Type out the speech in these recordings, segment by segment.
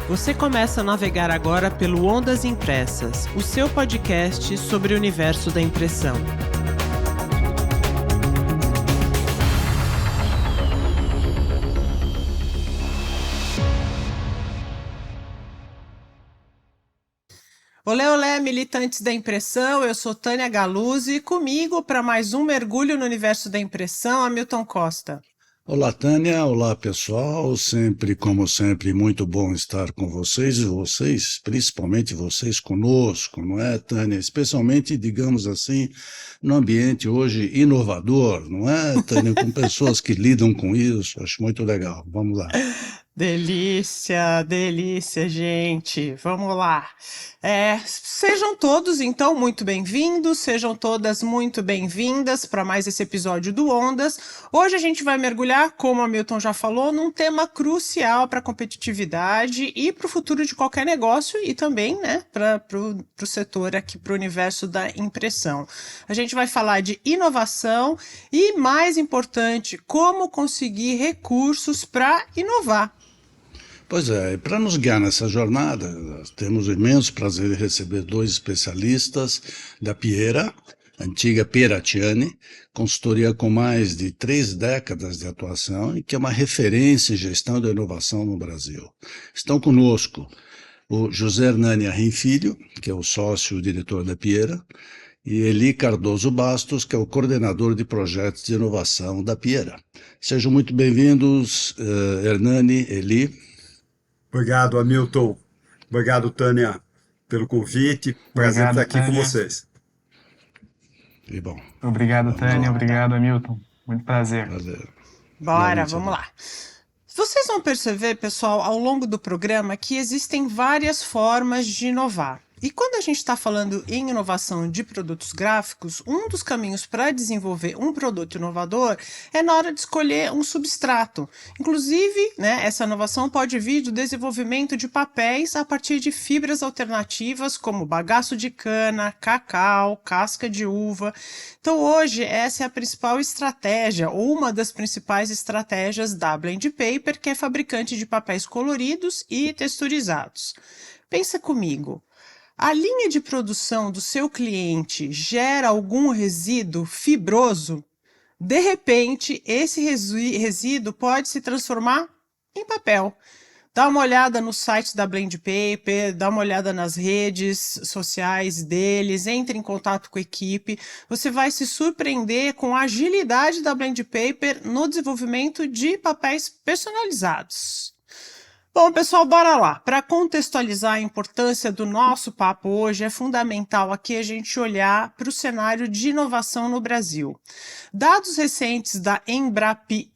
Você começa a navegar agora pelo Ondas Impressas, o seu podcast sobre o universo da impressão. Olé, olé, militantes da impressão, eu sou Tânia Galuzzi e comigo para mais um mergulho no universo da impressão, Hamilton Costa. Olá, Tânia. Olá, pessoal. Como sempre, muito bom estar com vocês e vocês, principalmente vocês conosco, não é, Tânia? Especialmente, digamos assim, no ambiente hoje inovador, não é, Tânia? Com pessoas que lidam com isso. Acho muito legal. Vamos lá. Delícia, delícia, gente. Vamos lá. Sejam todos, então, muito bem-vindos, sejam todas muito bem-vindas para mais esse episódio do Ondas. Hoje a gente vai mergulhar, como a Milton já falou, num tema crucial para a competitividade e para o futuro de qualquer negócio e também, né, para o setor aqui, para o universo da impressão. A gente vai falar de inovação e, mais importante, como conseguir recursos para inovar. Pois é, e para nos guiar nessa jornada, nós temos o imenso prazer de receber dois especialistas da Piera, antiga Pieratiani, consultoria com mais de 3 décadas de atuação e que é uma referência em gestão da inovação no Brasil. Estão conosco o José Hernani Arrim Filho, que é o sócio-diretor da Piera, e Eli Cardoso Bastos, que é o coordenador de projetos de inovação da Piera. Sejam muito bem-vindos, Hernani, Eli. Obrigado, Hamilton. Obrigado, Tânia, pelo convite. Prazer estar aqui Tânia. com vocês. E bom. Obrigado, Tânia. Obrigado, Hamilton. Muito prazer. Bora, vamos lá. Vocês vão perceber, pessoal, ao longo do programa que existem várias formas de inovar. E quando a gente está falando em inovação de produtos gráficos, um dos caminhos para desenvolver um produto inovador é na hora de escolher um substrato. Inclusive, né, essa inovação pode vir do desenvolvimento de papéis a partir de fibras alternativas como bagaço de cana, cacau, casca de uva. Então hoje essa é a principal estratégia, ou uma das principais estratégias da Blend Paper, que é fabricante de papéis coloridos e texturizados. Pensa comigo. A linha de produção do seu cliente gera algum resíduo fibroso? De repente, esse resíduo pode se transformar em papel. Dá uma olhada no site da Blend Paper, dá uma olhada nas redes sociais deles, entre em contato com a equipe. Você vai se surpreender com a agilidade da Blend Paper no desenvolvimento de papéis personalizados. Bom, pessoal, bora lá. Para contextualizar a importância do nosso papo hoje, é fundamental aqui a gente olhar para o cenário de inovação no Brasil. Dados recentes da Embrapi,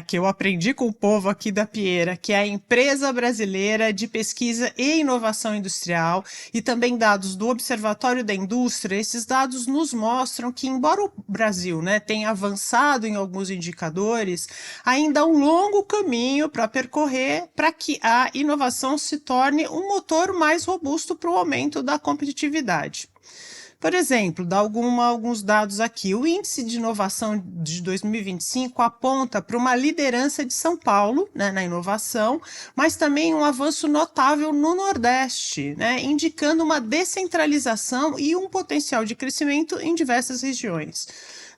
que eu aprendi com o povo aqui da Piera, que é a empresa brasileira de pesquisa e inovação industrial, e também dados do Observatório da Indústria, esses dados nos mostram que, embora o Brasil, né, tenha avançado em alguns indicadores, ainda há um longo caminho para percorrer para que a inovação se torne um motor mais robusto para o aumento da competitividade. Por exemplo, dar alguns dados aqui. O Índice de Inovação de 2025 aponta para uma liderança de São Paulo, né, na inovação, mas também um avanço notável no Nordeste, né, indicando uma descentralização e um potencial de crescimento em diversas regiões.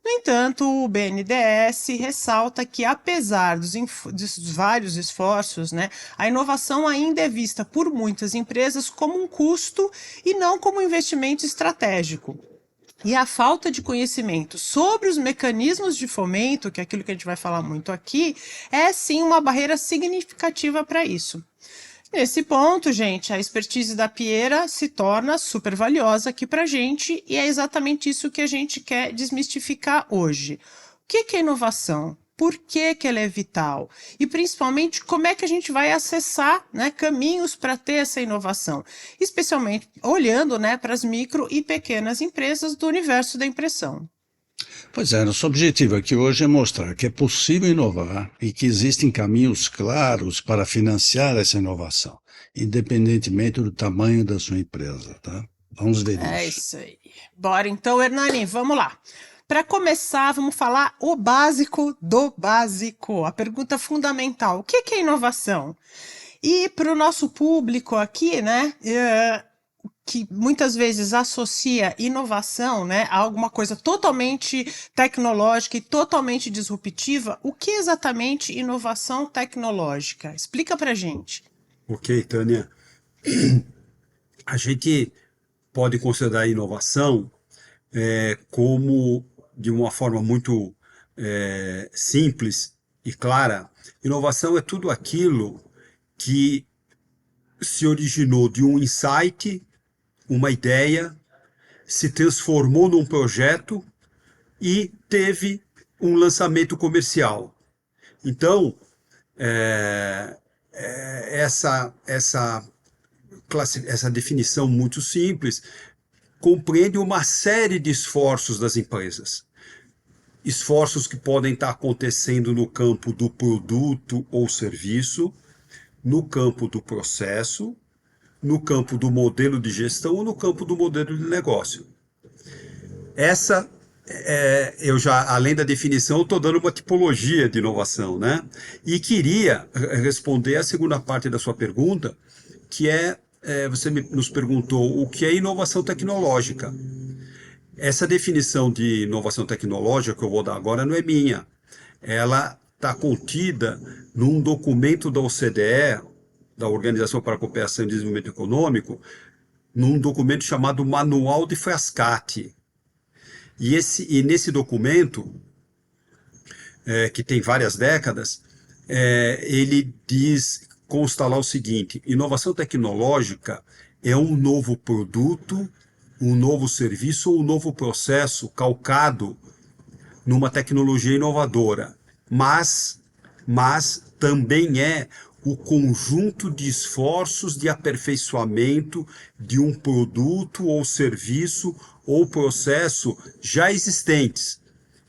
No entanto, o BNDES ressalta que, apesar dos vários esforços, né, a inovação ainda é vista por muitas empresas como um custo e não como um investimento estratégico. E a falta de conhecimento sobre os mecanismos de fomento, que é aquilo que a gente vai falar muito aqui, é sim uma barreira significativa para isso. Nesse ponto, gente, a expertise da Piera se torna super valiosa aqui para a gente e é exatamente isso que a gente quer desmistificar hoje. O que é inovação? Por que ela é vital? E, principalmente, como é que a gente vai acessar, né, caminhos para ter essa inovação? Especialmente olhando, né, para as micro e pequenas empresas do universo da impressão. Pois é, nosso objetivo aqui hoje é mostrar que é possível inovar e que existem caminhos claros para financiar essa inovação, independentemente do tamanho da sua empresa, tá? Vamos ver isso. É isso aí. Bora então, Hernani, vamos lá. Para começar, vamos falar o básico do básico, a pergunta fundamental. O que é inovação? E para o nosso público aqui, né, que muitas vezes associa inovação, né, a alguma coisa totalmente tecnológica e totalmente disruptiva, o que é exatamente inovação tecnológica? Explica para gente. Ok, Tânia. A gente pode considerar a inovação como, de uma forma muito simples e clara, inovação é tudo aquilo que se originou de um insight, uma ideia, se transformou num projeto e teve um lançamento comercial. Então, essa definição muito simples compreende uma série de esforços das empresas. Esforços que podem estar acontecendo no campo do produto ou serviço, no campo do processo, no campo do modelo de gestão ou no campo do modelo de negócio. Eu já, além da definição, estou dando uma tipologia de inovação, né? E queria responder a segunda parte da sua pergunta, que você nos perguntou o que é inovação tecnológica. Essa definição de inovação tecnológica que eu vou dar agora não é minha. Ela está contida num documento da OCDE, da Organização para a Cooperação e Desenvolvimento Econômico, num documento chamado Manual de Frascati. E nesse documento, que tem várias décadas, ele consta lá o seguinte: inovação tecnológica é um novo produto, um novo serviço ou um novo processo calcado numa tecnologia inovadora, mas também é o conjunto de esforços de aperfeiçoamento de um produto ou serviço ou processo já existentes,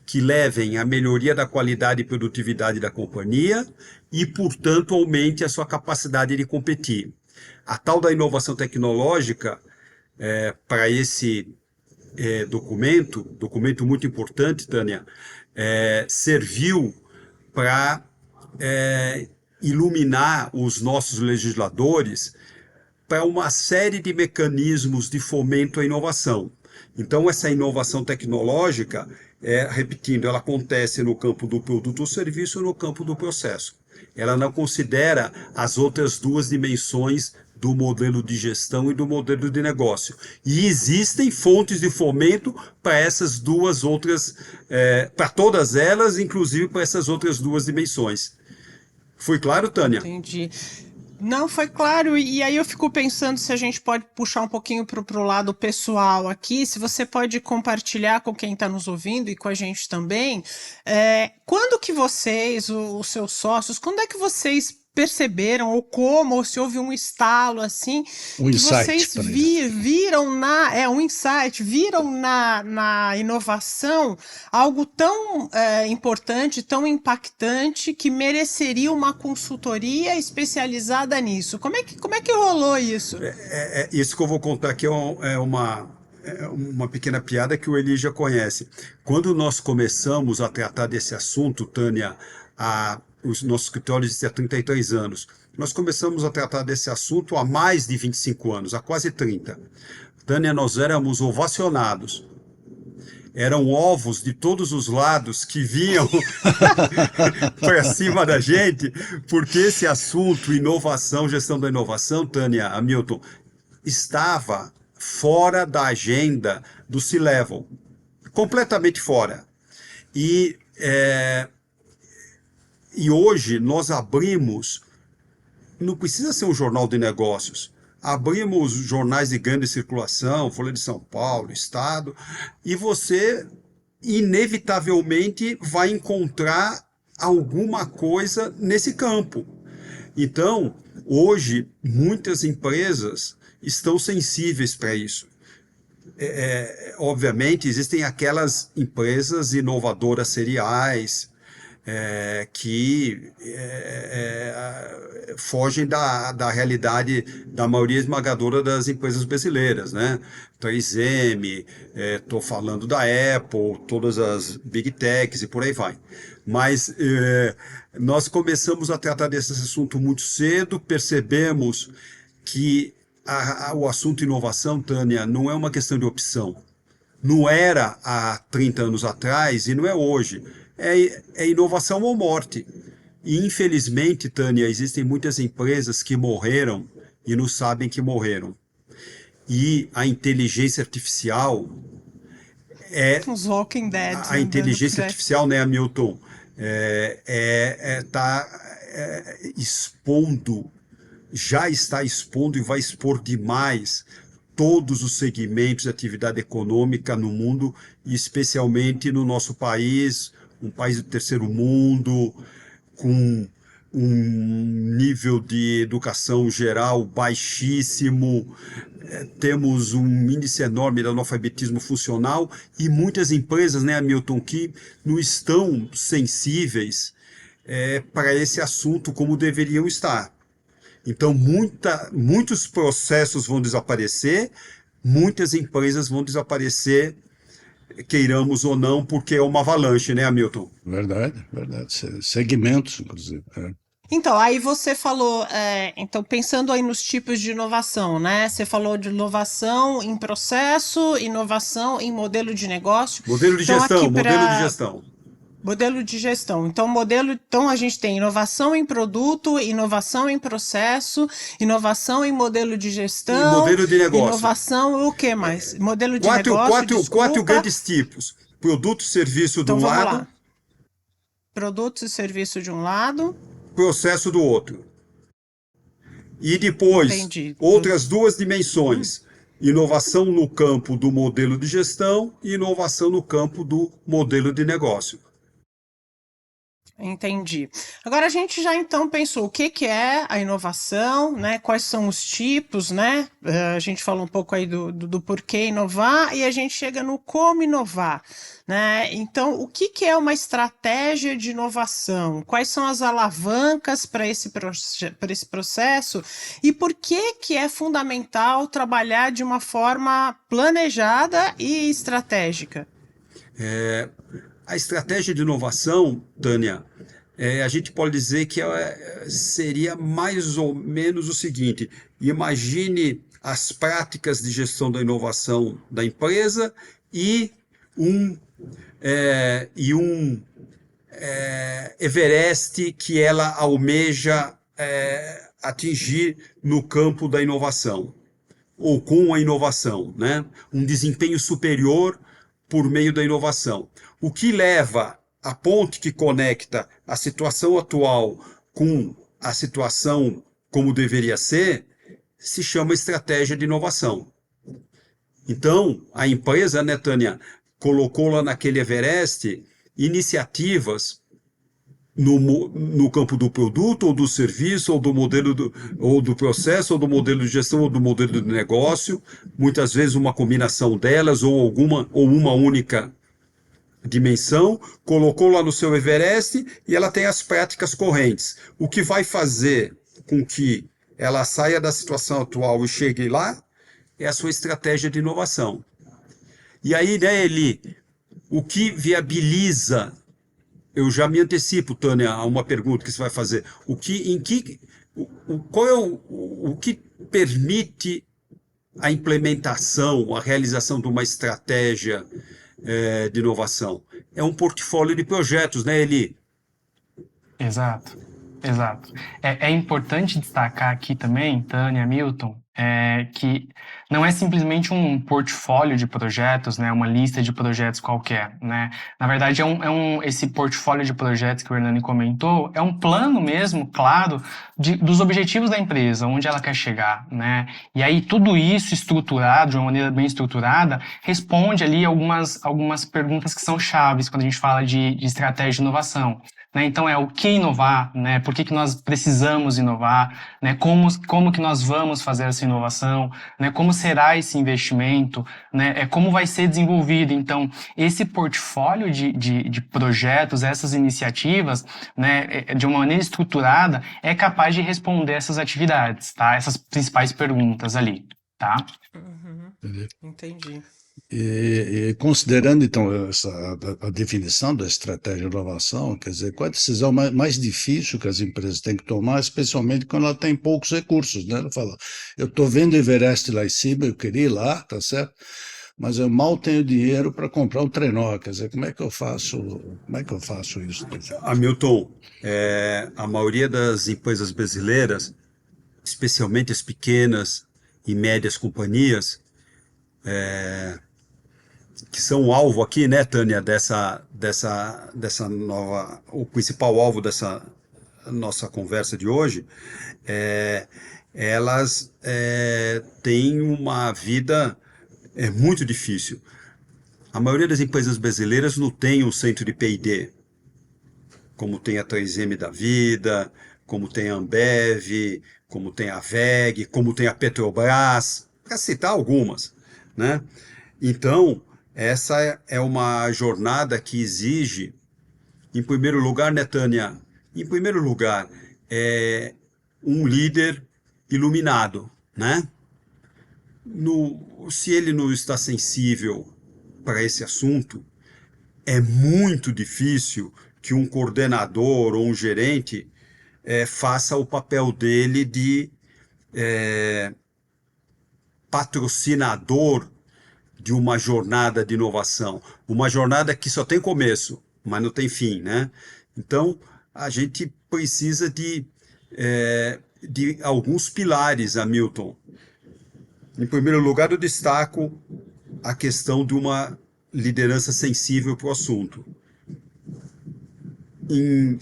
que levem à melhoria da qualidade e produtividade da companhia e, portanto, aumente a sua capacidade de competir. A tal da inovação tecnológica, para esse documento muito importante, Tânia, serviu para iluminar os nossos legisladores para uma série de mecanismos de fomento à inovação. Então, essa inovação tecnológica, repetindo, ela acontece no campo do produto ou serviço ou no campo do processo. Ela não considera as outras duas dimensões do modelo de gestão e do modelo de negócio. E existem fontes de fomento para essas duas outras, para todas elas, inclusive para essas outras duas dimensões. Foi claro, Tânia? Entendi. Não, foi claro, e aí eu fico pensando se a gente pode puxar um pouquinho para o lado pessoal aqui, se você pode compartilhar com quem está nos ouvindo e com a gente também, quando que vocês, os seus sócios, quando é que vocês perceberam, ou como, ou se houve um estalo assim, Um que insight, vocês viram um insight, viram na inovação algo tão importante, tão impactante, que mereceria uma consultoria especializada nisso. Como é que rolou isso? Isso que eu vou contar aqui é uma pequena piada que o Eli já conhece. Quando nós começamos a tratar desse assunto, Tânia, os nossos escritórios existem há 33 anos. Nós começamos a tratar desse assunto há mais de 25 anos, há quase 30. Tânia, nós éramos ovacionados. Eram ovos de todos os lados que vinham para cima da gente, porque esse assunto, inovação, gestão da inovação, Tânia, Hamilton, estava fora da agenda do C-Level, completamente fora. E hoje nós abrimos, não precisa ser um jornal de negócios, abrimos jornais de grande circulação, Folha de São Paulo, Estado, e você inevitavelmente vai encontrar alguma coisa nesse campo. Então, hoje, muitas empresas estão sensíveis para isso. Obviamente, existem aquelas empresas inovadoras seriais, que fogem da realidade da maioria esmagadora das empresas brasileiras, né? 3M, estou falando da Apple, todas as Big Techs e por aí vai. Mas nós começamos a tratar desse assunto muito cedo, percebemos que o assunto inovação, Tânia, não é uma questão de opção. Não era há 30 anos atrás e não é hoje. É inovação ou morte. E, infelizmente, Tânia, existem muitas empresas que morreram e não sabem que morreram. E a inteligência artificial Os Walking Dead a andando inteligência por aí. artificial, né, Hamilton, expondo, já está expondo e vai expor demais todos os segmentos de atividade econômica no mundo, e especialmente no nosso país, um país do terceiro mundo, com um nível de educação geral baixíssimo, temos um índice enorme de analfabetismo funcional e muitas empresas, né, Hamilton, que não estão sensíveis para esse assunto como deveriam estar. Então, muitos processos vão desaparecer, muitas empresas vão desaparecer, queiramos ou não, porque é uma avalanche, né, Hamilton? Verdade. Segmentos, inclusive. Então, aí você falou, então pensando aí nos tipos de inovação, né? Você falou de inovação em processo, inovação em modelo de negócio. Modelo de Então, gestão, aqui modelo de gestão. modelo de gestão. Então a gente tem inovação em produto, inovação em processo, inovação em modelo de E gestão, modelo de negócio. inovação, o que mais? Modelo de negócio, Quatro desculpa. grandes tipos. Produto e serviço de Então um vamos lado, lá. Produtos e serviço de um lado. processo do outro. E depois, Entendi. outras duas dimensões. Inovação no campo do modelo de gestão e inovação no campo do modelo de negócio. Entendi. Agora a gente já então pensou o que é a inovação, né? Quais são os tipos, né? A gente falou um pouco aí do porquê inovar e a gente chega no como inovar, né? Então, o que é uma estratégia de inovação? Quais são as alavancas para esse processo? E por que é fundamental trabalhar de uma forma planejada e estratégica? A estratégia de inovação, Tânia, a gente pode dizer que seria mais ou menos o seguinte: imagine as práticas de gestão da inovação da empresa e um Everest que ela almeja atingir no campo da inovação, ou com a inovação, né? Um desempenho superior por meio da inovação. O que leva a ponte que conecta a situação atual com a situação como deveria ser, se chama estratégia de inovação. Então, a empresa, né, Tânia, colocou lá naquele Everest iniciativas no campo do produto, ou do serviço, ou do modelo, ou do processo, ou do modelo de gestão, ou do modelo de negócio, muitas vezes uma combinação delas, ou uma única dimensão, colocou lá no seu Everest e ela tem as práticas correntes. O que vai fazer com que ela saia da situação atual e chegue lá é a sua estratégia de inovação. E aí, né, Eli, o que viabiliza, eu já me antecipo, Tânia, a uma pergunta que você vai fazer. Qual é o que permite a implementação, a realização de uma estratégia de inovação? É um portfólio de projetos, né, Eli? Exato. É importante destacar aqui também, Tânia, Milton, que não é simplesmente um portfólio de projetos, né, uma lista de projetos qualquer, né? Na verdade, esse portfólio de projetos que o Hernani comentou é um plano mesmo, claro, dos objetivos da empresa, onde ela quer chegar, né? E aí tudo isso estruturado, de uma maneira bem estruturada, responde ali algumas perguntas que são chaves quando a gente fala de estratégia de inovação. Né? Então, o que inovar, né? Por que nós precisamos inovar, né? Como que nós vamos fazer essa inovação, né? Como será esse investimento, né? Como vai ser desenvolvido. Então, esse portfólio de projetos, essas iniciativas, né? De uma maneira estruturada, é capaz de responder essas atividades, tá? Essas principais perguntas ali, tá? Entendi. E considerando, então, a definição da estratégia de inovação, quer dizer, qual é a decisão mais difícil que as empresas têm que tomar, especialmente quando ela tem poucos recursos, né? Ela fala, eu estou vendo o Everest lá em cima, eu queria ir lá, tá certo? Mas eu mal tenho dinheiro para comprar um trenó, quer dizer, como é que eu faço isso? Hamilton, a maioria das empresas brasileiras, especialmente as pequenas e médias companhias, que são o alvo aqui, né, Tânia, dessa nova, o principal alvo dessa nossa conversa de hoje, elas têm uma vida muito difícil. A maioria das empresas brasileiras não tem um centro de P&D, como tem a 3M da vida, como tem a Ambev, como tem a WEG, como tem a Petrobras, para citar algumas, né? Então, essa é uma jornada que exige, em primeiro lugar, né, Tânia? Em primeiro lugar, um líder iluminado, né? Se ele não está sensível para esse assunto, é muito difícil que um coordenador ou um gerente faça o papel dele de patrocinador de uma jornada de inovação. Uma jornada que só tem começo, mas não tem fim, né? Então, a gente precisa de alguns pilares, Hamilton. Em primeiro lugar, eu destaco a questão de uma liderança sensível para o assunto. E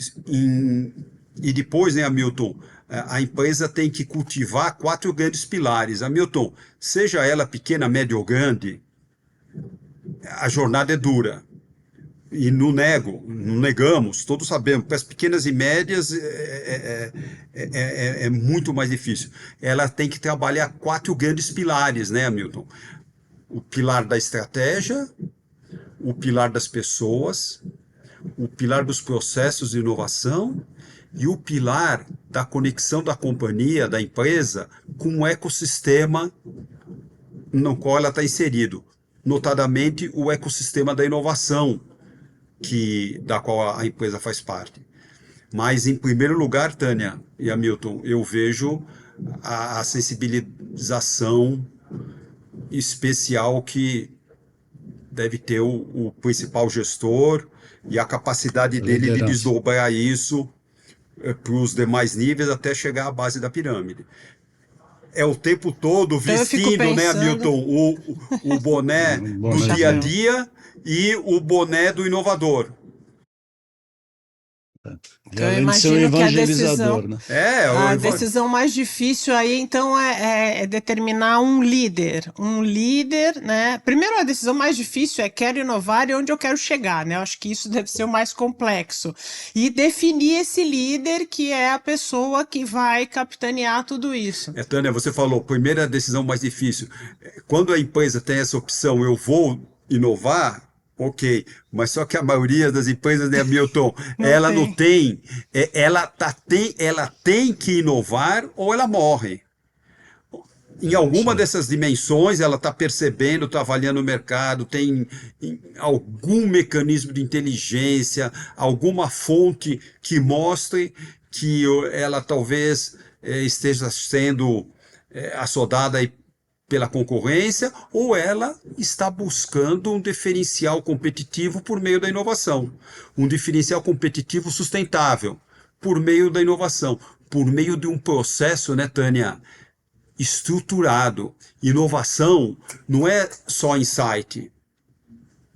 depois, né, Hamilton, a empresa tem que cultivar 4 grandes pilares. Hamilton, seja ela pequena, média ou grande, a jornada é dura. E não negamos, todos sabemos, para as pequenas e médias é muito mais difícil. Ela tem que trabalhar 4 grandes pilares, né, Hamilton? O pilar da estratégia, o pilar das pessoas, o pilar dos processos de inovação e o pilar da conexão da companhia, da empresa, com o ecossistema no qual ela está inserido, notadamente o ecossistema da inovação, da qual a empresa faz parte. Mas, em primeiro lugar, Tânia e Hamilton, eu vejo a sensibilização especial que deve ter o principal gestor e a capacidade dele de desdobrar isso para os demais níveis até chegar à base da pirâmide. É o tempo todo vestindo, né, Hamilton, o boné do dia a dia e o boné do inovador. Então, eu imagino que a decisão mais difícil aí, então, é determinar um líder. Um líder, né? Primeiro, a decisão mais difícil é quero inovar e onde eu quero chegar, né? Eu acho que isso deve ser o mais complexo. E definir esse líder que é a pessoa que vai capitanear tudo isso. Tânia, você falou, primeira decisão mais difícil. Quando a empresa tem essa opção, eu vou inovar, ok, mas só que a maioria das empresas, né, Hamilton, não tem, ela tem que inovar ou ela morre. Em alguma dessas dimensões, ela está percebendo, está avaliando o mercado, tem algum mecanismo de inteligência, alguma fonte que mostre que ela talvez esteja sendo assodada aí pela concorrência, ou ela está buscando um diferencial competitivo por meio da inovação. Um diferencial competitivo sustentável por meio da inovação, por meio de um processo, né, Tânia, estruturado. Inovação não é só insight.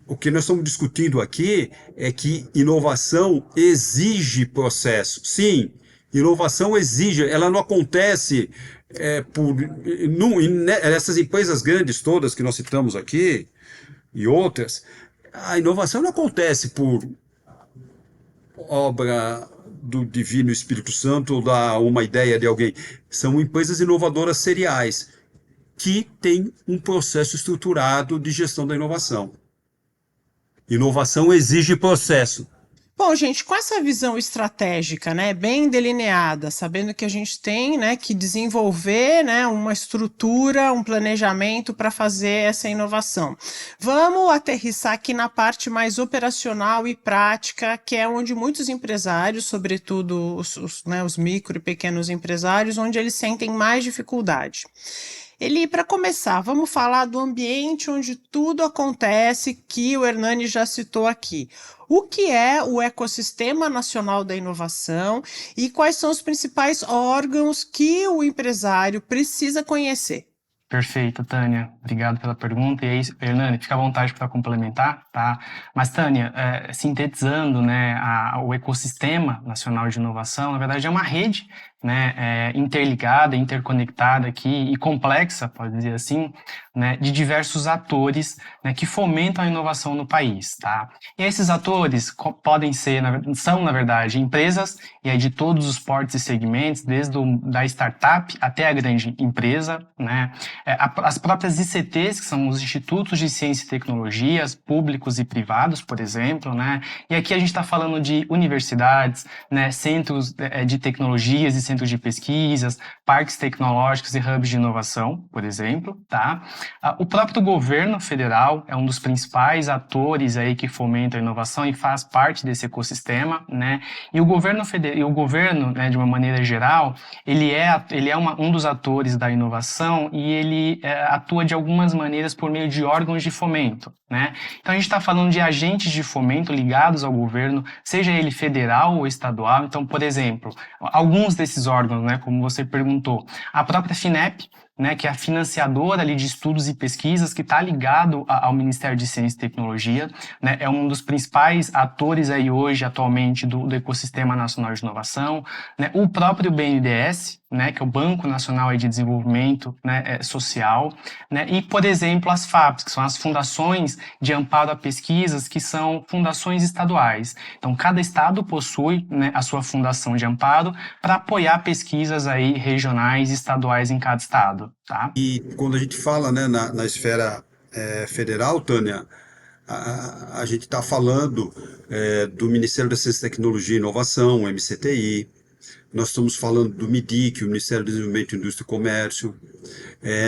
O que nós estamos discutindo aqui é que inovação exige processo. Sim, inovação exige, ela não acontece essas empresas grandes todas que nós citamos aqui e outras, a inovação não acontece por obra do Divino Espírito Santo ou uma ideia de alguém. São empresas inovadoras seriais que têm um processo estruturado de gestão da inovação. Inovação exige processo. Bom, gente, com essa visão estratégica, né, bem delineada, sabendo que a gente tem, né, que desenvolver, né, uma estrutura, um planejamento para fazer essa inovação. Vamos aterrissar aqui na parte mais operacional e prática, que é onde muitos empresários, sobretudo os micro e pequenos empresários, onde eles sentem mais dificuldade. Eli, para começar, vamos falar do ambiente onde tudo acontece, que o Hernani já citou aqui. O que é o Ecossistema Nacional da Inovação e quais são os principais órgãos que o empresário precisa conhecer? Perfeito, Tânia. Obrigado pela pergunta. E aí, Hernani, fica à vontade para complementar, tá? Mas, Tânia, sintetizando, né, o Ecossistema Nacional de Inovação, na verdade, é uma rede, né, interligada, interconectada aqui e complexa, pode dizer assim, né, de diversos atores, né, que fomentam a inovação no país, tá? E esses atores podem ser, são, na verdade, empresas e aí de todos os portes e segmentos, desde da startup até a grande empresa, né? As próprias ICTs, que são os Institutos de Ciência e Tecnologias, públicos e privados, por exemplo, né? E aqui a gente está falando de universidades, né, centros de tecnologias e centros de pesquisas, parques tecnológicos e hubs de inovação, por exemplo, tá? O próprio governo federal é um dos principais atores aí que fomenta a inovação e faz parte desse ecossistema, né? E o governo né, de uma maneira geral, ele é um dos atores da inovação e ele atua de algumas maneiras por meio de órgãos de fomento, né? Então a gente está falando de agentes de fomento ligados ao governo, seja ele federal ou estadual. Então, por exemplo, alguns desses órgãos, né, como você perguntou, a própria FINEP, né, que é a financiadora ali de estudos e pesquisas, que está ligado ao Ministério de Ciência e Tecnologia, né, é um dos principais atores aí hoje, atualmente, do Ecossistema Nacional de Inovação, né, o próprio BNDES, né, que é o Banco Nacional de Desenvolvimento, né, Social, né, e, por exemplo, as FAPs, que são as Fundações de Amparo a Pesquisas, que são fundações estaduais. Então, cada estado possui, né, a sua fundação de amparo para apoiar pesquisas aí regionais e estaduais em cada estado, tá? E quando a gente fala, né, na esfera federal, Tânia, a gente está falando do Ministério da Ciência, Tecnologia e Inovação, o MCTI. Nós estamos falando do MIDIC, o Ministério do Desenvolvimento, Indústria e Comércio.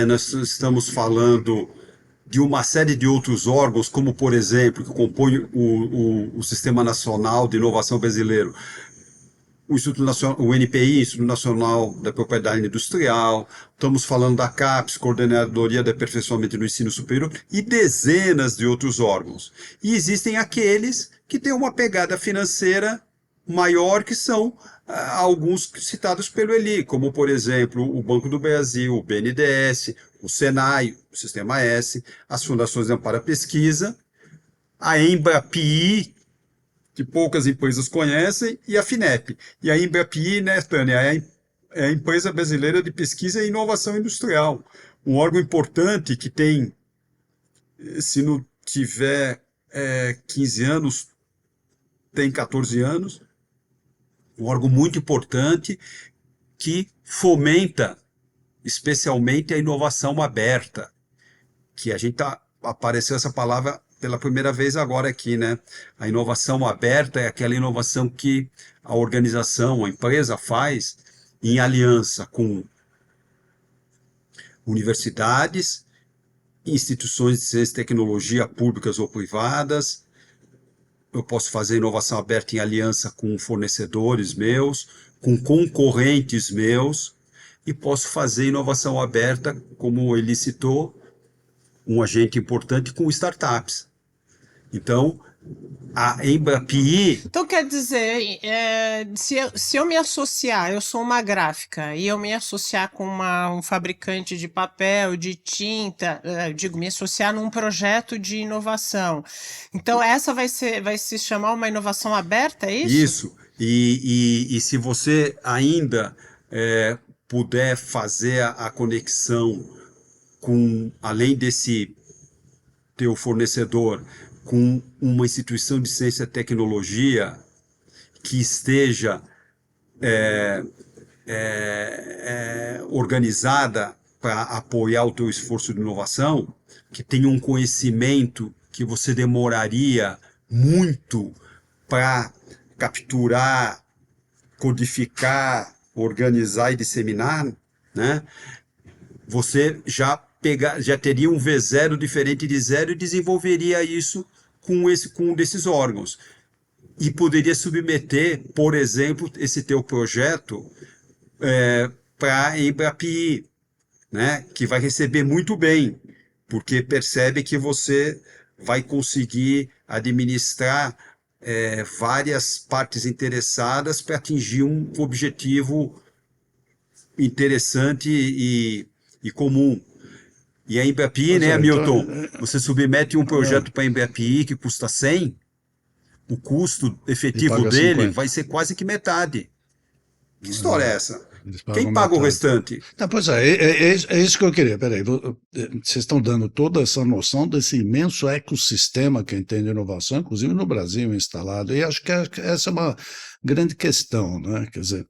Nós estamos falando de uma série de outros órgãos, como, por exemplo, que compõem o Sistema Nacional de Inovação Brasileiro, o Instituto Nacional, o NPI, Instituto Nacional da Propriedade Industrial. Estamos falando da CAPES, Coordenadoria de Aperfeiçoamento do Ensino Superior, e dezenas de outros órgãos. E existem aqueles que têm uma pegada financeira maior, que são alguns citados pelo Eli, como, por exemplo, o Banco do Brasil, o BNDES, o SENAI, o Sistema S, as Fundações de Amparo à Pesquisa, a Embrapi, que poucas empresas conhecem, e a FINEP. E a Embrapi, né, Tânia, é a Empresa Brasileira de Pesquisa e Inovação Industrial, um órgão importante que tem, se não tiver 15 anos, tem 14 anos, um órgão muito importante que fomenta especialmente a inovação aberta, que a gente apareceu essa palavra pela primeira vez agora aqui, né? A inovação aberta é aquela inovação que a organização, a empresa faz em aliança com universidades, instituições de ciência e tecnologia públicas ou privadas. Eu posso fazer inovação aberta em aliança com fornecedores meus, com concorrentes meus, e posso fazer inovação aberta, como ele citou, um agente importante com startups. Então, a Embrapi... Então, quer dizer, se eu me associar, eu sou uma gráfica, e eu me associar com um fabricante de papel, de tinta, me associar num projeto de inovação. Então, essa vai se chamar uma inovação aberta, é isso? Isso. E se você ainda puder fazer a conexão com, além desse teu fornecedor, com uma instituição de ciência e tecnologia que esteja organizada para apoiar o teu esforço de inovação, que tenha um conhecimento que você demoraria muito para capturar, codificar, organizar e disseminar, né? Você já teria um V0 diferente de zero e desenvolveria isso com um desses órgãos. E poderia submeter, por exemplo, esse teu projeto para a Embrapi, né? Que vai receber muito bem, porque percebe que você vai conseguir administrar várias partes interessadas para atingir um objetivo interessante e comum. E a Embrapi, Pois né, é, então, Hamilton? Você submete um projeto para a Embrapi que custa 100, o custo e efetivo paga dele 50. vai ser quase que metade. Que história é essa? Eles Quem pagam paga o metade. restante? Não, pois é isso que eu queria. Peraí, vocês estão dando toda essa noção desse imenso ecossistema que entende inovação, inclusive no Brasil instalado, e acho que essa é uma grande questão, né? Quer dizer,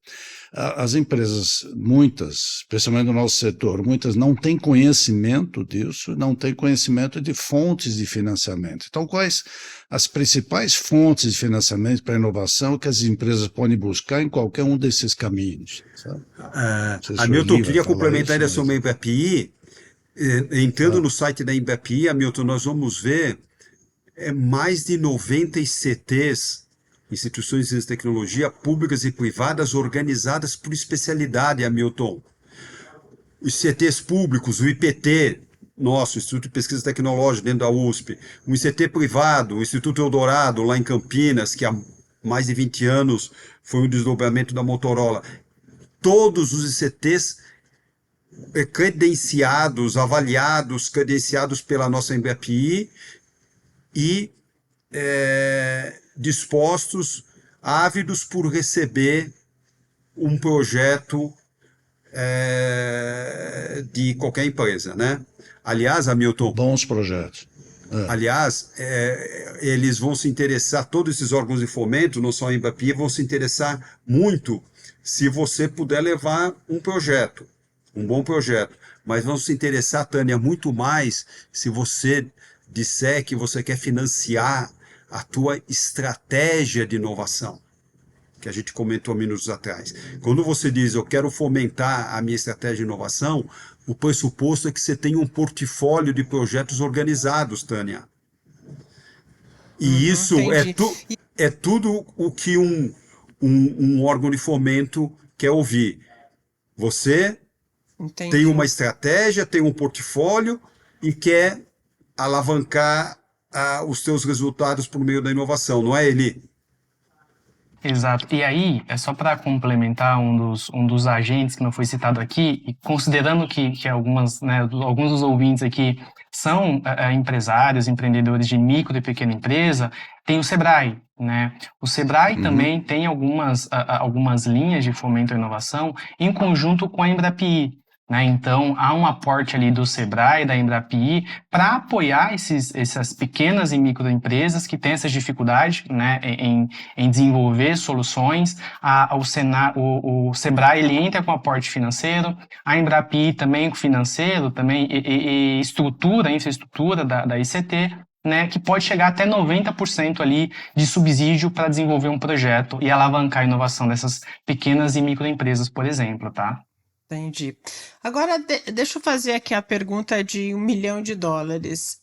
as empresas, muitas, especialmente no nosso setor, muitas não têm conhecimento disso, não têm conhecimento de fontes de financiamento. Então, quais as principais fontes de financiamento para a inovação que as empresas podem buscar em qualquer um desses caminhos? Sabe? Não sei se o Hamilton, Eli vai queria falar complementar ainda isso, sobre a mas... Embrapi. Entrando Ah, no site da Embrapi, Hamilton, nós vamos ver mais de 90 ICTs, instituições de tecnologia públicas e privadas organizadas por especialidade, Hamilton. Os ICTs públicos, o IPT, nosso, Instituto de Pesquisa Tecnológica, dentro da USP, um ICT privado, o Instituto Eldorado, lá em Campinas, que há mais de 20 anos foi um desdobramento da Motorola. Todos os ICTs credenciados, avaliados, credenciados pela nossa Embrapi e dispostos, ávidos por receber um projeto de qualquer empresa, né? Aliás, Hamilton, bons projetos. aliás, eles vão se interessar, todos esses órgãos de fomento, não só a Embrapi, vão se interessar muito se você puder levar um projeto, um bom projeto. Mas vão se interessar, Tânia, muito mais se você disser que você quer financiar a tua estratégia de inovação, que a gente comentou minutos atrás. Quando você diz, eu quero fomentar a minha estratégia de inovação, o pressuposto é que você tenha um portfólio de projetos organizados, Tânia. E isso Entendi. é tudo o que um órgão de fomento quer ouvir. Você Entendi. tem uma estratégia, tem um portfólio e quer alavancar os seus resultados por meio da inovação, não é, Eli? Exato. E aí, é só para complementar um dos agentes que não foi citado aqui, e considerando que alguns dos ouvintes aqui são empresários, empreendedores de micro e pequena empresa, tem o Sebrae, né? O Sebrae também tem algumas linhas de fomento à inovação em conjunto com a Embrapi. Né? Então, há um aporte ali do Sebrae, da Embrapi, para apoiar essas pequenas e microempresas que têm essa dificuldade, né, em desenvolver soluções. O Sebrae ele entra com aporte financeiro, a Embrapi também com financeiro, também e infraestrutura da ICT, né, que pode chegar até 90% ali de subsídio para desenvolver um projeto e alavancar a inovação dessas pequenas e microempresas, por exemplo, tá? Entendi. Agora, deixa eu fazer aqui a pergunta de $1 milhão.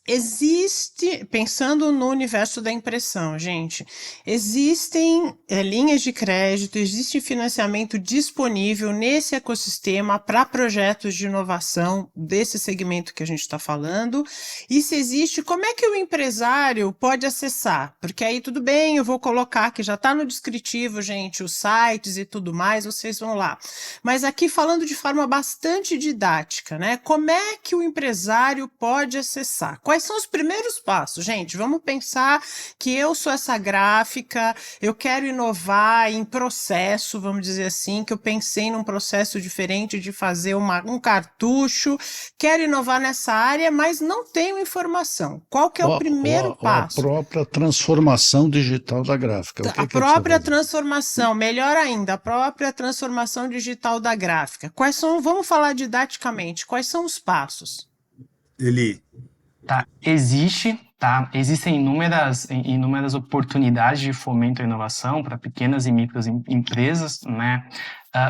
Existe, pensando no universo da impressão, gente, existem linhas de crédito, existe financiamento disponível nesse ecossistema para projetos de inovação desse segmento que a gente está falando? E se existe, como é que o empresário pode acessar? Porque aí tudo bem, eu vou colocar que já está no descritivo, gente, os sites e tudo mais, vocês vão lá. Mas aqui falando de forma bastante didática, né? Como é que o empresário pode acessar? Quais são os primeiros passos? Gente, vamos pensar que eu sou essa gráfica, eu quero inovar em processo, vamos dizer assim, que eu pensei num processo diferente de fazer um cartucho, quero inovar nessa área, mas não tenho informação. Qual que é o primeiro passo? A própria transformação digital da gráfica. A própria transformação, melhor ainda, a própria transformação digital da gráfica. Quais são, vamos falar didaticamente, quais são os passos? Eli. Tá, existe tá? Existem inúmeras oportunidades de fomento à inovação para pequenas e micros empresas, né?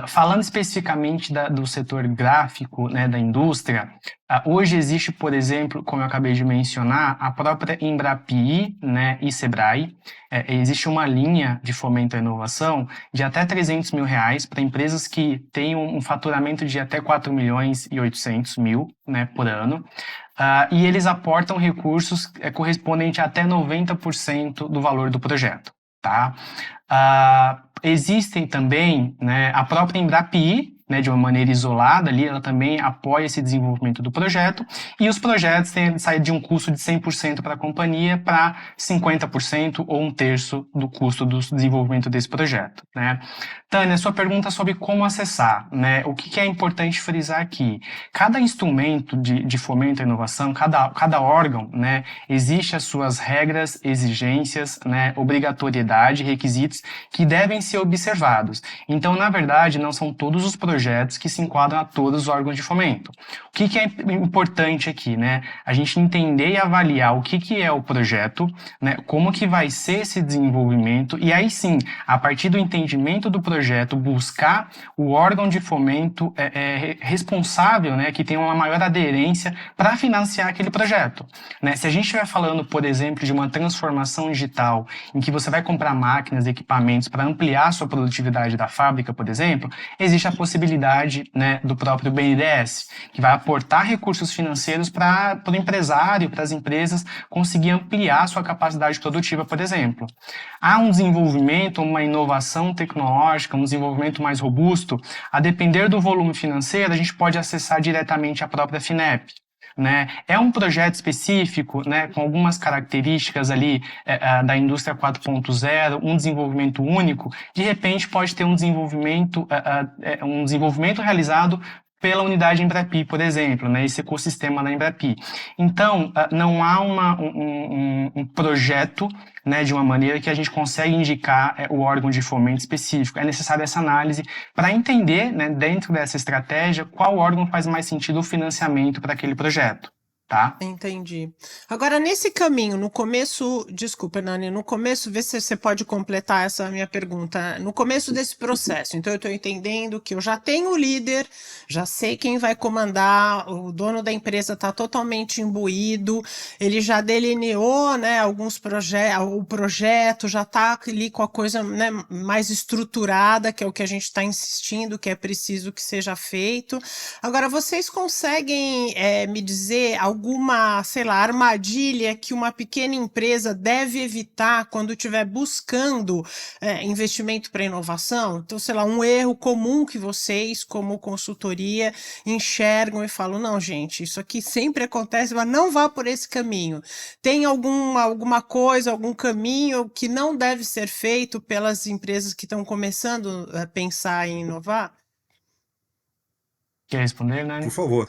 Falando especificamente do setor gráfico, né, da indústria, hoje existe, por exemplo, como eu acabei de mencionar, a própria Embrapi, né, e Sebrae. Existe uma linha de fomento à inovação de até R$300 mil para empresas que tenham um faturamento de até 4.800.000, né, por ano. E eles aportam recursos correspondentes a até 90% do valor do projeto, tá? Existem também, né, a própria Embrapi, né, de uma maneira isolada ali, ela também apoia esse desenvolvimento do projeto, e os projetos saem de um custo de 100% para a companhia para 50% ou um terço do custo do desenvolvimento desse projeto, né? Tânia, sua pergunta sobre como acessar, né? O que é importante frisar aqui? Cada instrumento de fomento à inovação, cada órgão, né, existe as suas regras, exigências, né, obrigatoriedade, requisitos que devem ser observados. Então, na verdade, não são todos os projetos que se enquadram a todos os órgãos de fomento. O que é importante aqui, né? A gente entender e avaliar o que é o projeto, né? Como que vai ser esse desenvolvimento e aí sim, a partir do entendimento do projeto, buscar o órgão de fomento responsável, né? Que tenha uma maior aderência para financiar aquele projeto, né? Se a gente estiver falando, por exemplo, de uma transformação digital em que você vai comprar máquinas, equipamentos para ampliar a sua produtividade da fábrica, por exemplo, existe a possibilidade, né, do próprio BNDES, que vai aportar recursos financeiros para o empresário, para as empresas conseguir ampliar a sua capacidade produtiva, por exemplo. Há um desenvolvimento, uma inovação tecnológica, um desenvolvimento mais robusto, a depender do volume financeiro, a gente pode acessar diretamente a própria FINEP. Né? É um projeto específico, né, com algumas características ali da indústria 4.0, um desenvolvimento único, de repente pode ter um desenvolvimento realizado pela unidade Embrapi, por exemplo, né, esse ecossistema da Embrapi. Então, não há um projeto, né, de uma maneira que a gente consegue indicar o órgão de fomento específico. É necessária essa análise para entender, né, dentro dessa estratégia, qual órgão faz mais sentido o financiamento para aquele projeto. Tá? Entendi. Agora, nesse caminho, no começo, desculpa, Nani, no começo, vê se você pode completar essa minha pergunta. No começo desse processo, então eu estou entendendo que eu já tenho o líder, já sei quem vai comandar, o dono da empresa está totalmente imbuído, ele já delineou, né, alguns projetos, o projeto já está ali com a coisa, né, mais estruturada, que é o que a gente está insistindo, que é preciso que seja feito. Agora, vocês conseguem me dizer alguma, sei lá, armadilha que uma pequena empresa deve evitar quando estiver buscando investimento para inovação? Então, sei lá, um erro comum que vocês, como consultoria, enxergam e falam, não, gente, isso aqui sempre acontece, mas não vá por esse caminho. Tem alguma coisa, algum caminho que não deve ser feito pelas empresas que estão começando a pensar em inovar? Quer responder, Nani? Por favor.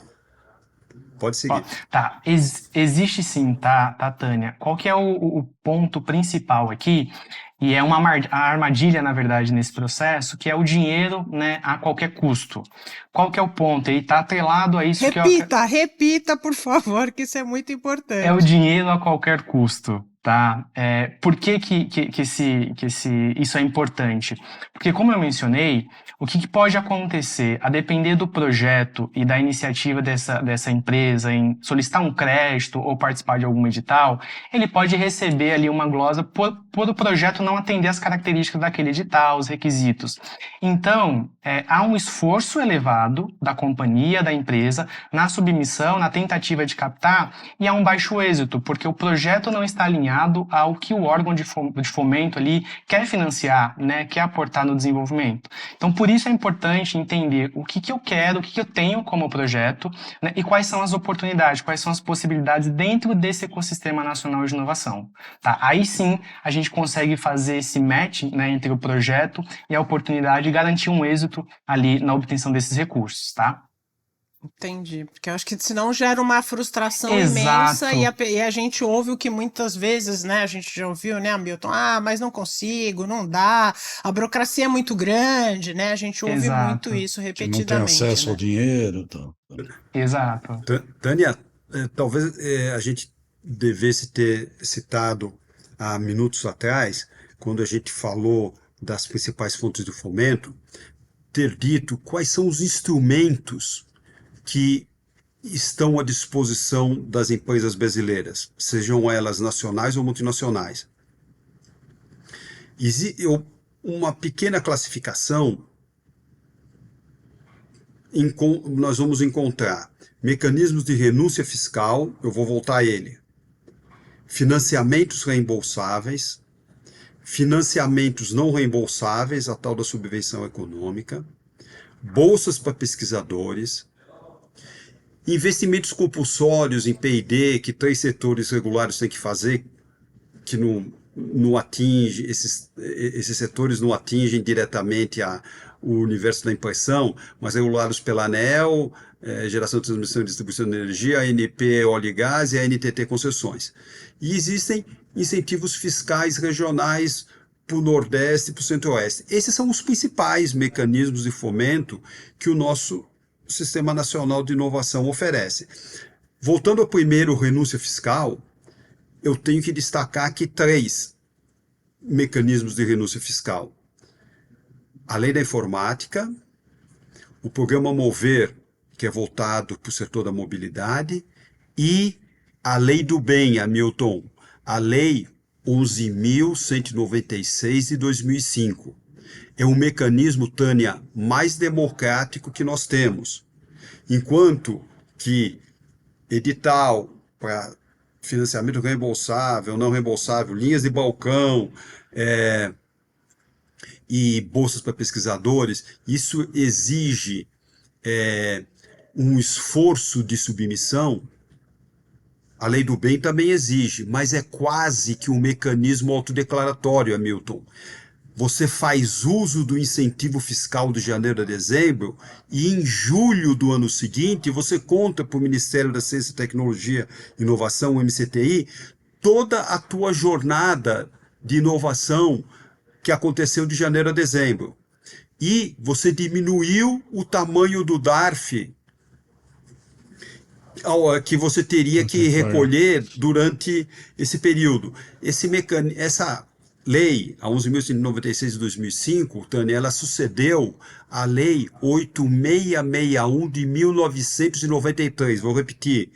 Pode seguir. Tá, existe sim, tá, Tânia? Qual que é o ponto principal aqui? E é a armadilha, na verdade, nesse processo, que é o dinheiro, né, a qualquer custo. Qual que é o ponto? Ele está atrelado a isso Repita, por favor, que isso é muito importante. É o dinheiro a qualquer custo, tá? Por que isso é importante? Porque, como eu mencionei, o que pode acontecer, a depender do projeto e da iniciativa dessa empresa em solicitar um crédito ou participar de algum edital, ele pode receber ali uma glosa por o projeto não atender as características daquele edital, os requisitos. Então, há um esforço elevado da companhia, da empresa, na submissão, na tentativa de captar, e há um baixo êxito, porque o projeto não está alinhado ao que o órgão de fomento ali quer financiar, né, quer aportar no desenvolvimento. Então, por isso é importante entender o que eu quero, o que eu tenho como projeto, né, e quais são as oportunidades, quais são as possibilidades dentro desse ecossistema nacional de inovação. Tá? Aí sim, a gente consegue fazer esse match, né, entre o projeto e a oportunidade e garantir um êxito ali na obtenção desses recursos, tá? Entendi, porque eu acho que senão gera uma frustração Exato. imensa e a gente ouve o que muitas vezes, né, a gente já ouviu, né, Hamilton, mas não consigo, não dá, a burocracia é muito grande, né, a gente ouve muito isso repetidamente. Que não tem acesso, né? ao dinheiro. Então. Exato. Tânia, talvez a gente devesse ter citado há minutos atrás, quando a gente falou das principais fontes de fomento, ter dito quais são os instrumentos que estão à disposição das empresas brasileiras, sejam elas nacionais ou multinacionais. Uma pequena classificação, nós vamos encontrar mecanismos de renúncia fiscal, eu vou voltar a ele, financiamentos reembolsáveis, financiamentos não reembolsáveis, a tal da subvenção econômica, bolsas para pesquisadores, investimentos compulsórios em P&D que 3 setores regulares têm que fazer, que não atinge, esses setores não atingem diretamente o universo da impressão, mas regulados pela ANEEL, Geração, Transmissão e Distribuição de Energia, a ANP, Óleo e Gás e a NTT Concessões. E existem incentivos fiscais regionais para o Nordeste e para o Centro-Oeste. Esses são os principais mecanismos de fomento que o nosso Sistema Nacional de Inovação oferece. Voltando ao primeiro, renúncia fiscal, eu tenho que destacar aqui 3 mecanismos de renúncia fiscal. A Lei da Informática, o Programa Mover, que é voltado para o setor da mobilidade, e a Lei do Bem, Hamilton, a Lei 11.196 de 2005. É o mecanismo, Tânia, mais democrático que nós temos. Enquanto que edital para financiamento reembolsável, não reembolsável, linhas de balcão e bolsas para pesquisadores, isso exige um esforço de submissão. A Lei do Bem também exige, mas é quase que um mecanismo autodeclaratório, Hamilton. Você faz uso do incentivo fiscal de janeiro a dezembro e em julho do ano seguinte você conta para o Ministério da Ciência, Tecnologia e Inovação, o MCTI, toda a tua jornada de inovação que aconteceu de janeiro a dezembro. E você diminuiu o tamanho do DARF que você teria que recolher durante esse período. Essa lei, a 11.196 de 2005, Tânia, ela sucedeu à lei 8661 de 1993. Vou repetir,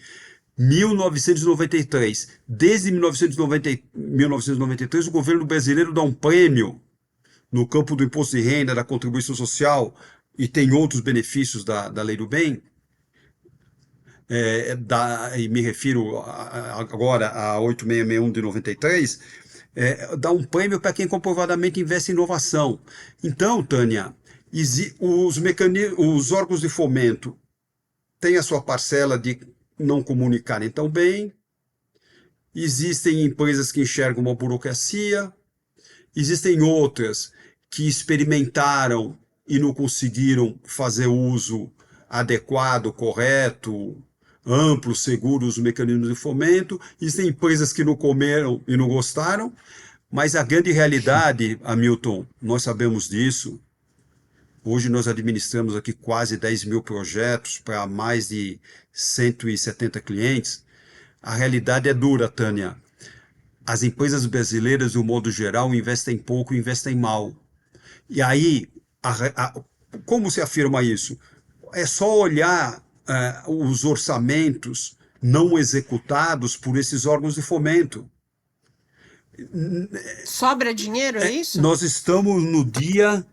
1993. Desde 1993, o governo brasileiro dá um prêmio no campo do imposto de renda, da contribuição social, e tem outros benefícios da Lei do Bem, e me refiro agora a 8661 de 93, dá um prêmio para quem comprovadamente investe em inovação. Então, Tânia, os órgãos de fomento têm a sua parcela de não comunicarem tão bem, existem empresas que enxergam uma burocracia, existem outras que experimentaram e não conseguiram fazer uso adequado, correto, amplo, seguro dos mecanismos de fomento. Existem empresas que não comeram e não gostaram, mas a grande realidade, Hamilton, nós sabemos disso. Hoje nós administramos aqui quase 10 mil projetos para mais de 170 clientes. A realidade é dura, Tânia. As empresas brasileiras, de um modo geral, investem pouco e investem mal. E aí, como se afirma isso? É só olhar os orçamentos não executados por esses órgãos de fomento. Sobra dinheiro, é isso? Nós estamos no dia